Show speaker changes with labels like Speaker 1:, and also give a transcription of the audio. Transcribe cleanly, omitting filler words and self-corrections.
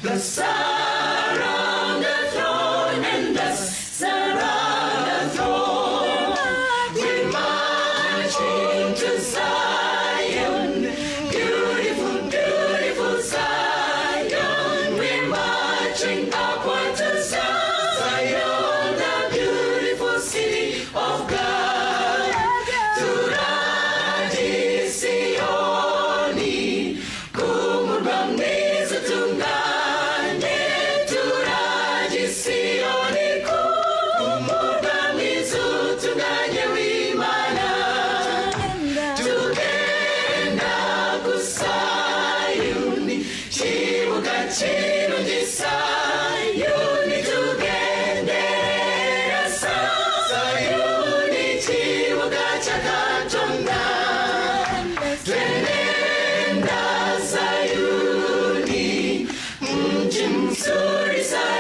Speaker 1: Bless around the throne and bless around the throne. We're marching to Zion, beautiful, beautiful Zion. We're marching upward to Zion, the beautiful city of God. Turaji Sioni, kumurwamwiza tungane. Turaji Sioni, kumurwamwiza tungane w'Imana. Tugenda ku Sayuni, kibuga kirungi Sayuni. Tugendera Sayuni, kibuga cya Katonda. Twenenda Sayuni, mji mzuri Sayuni.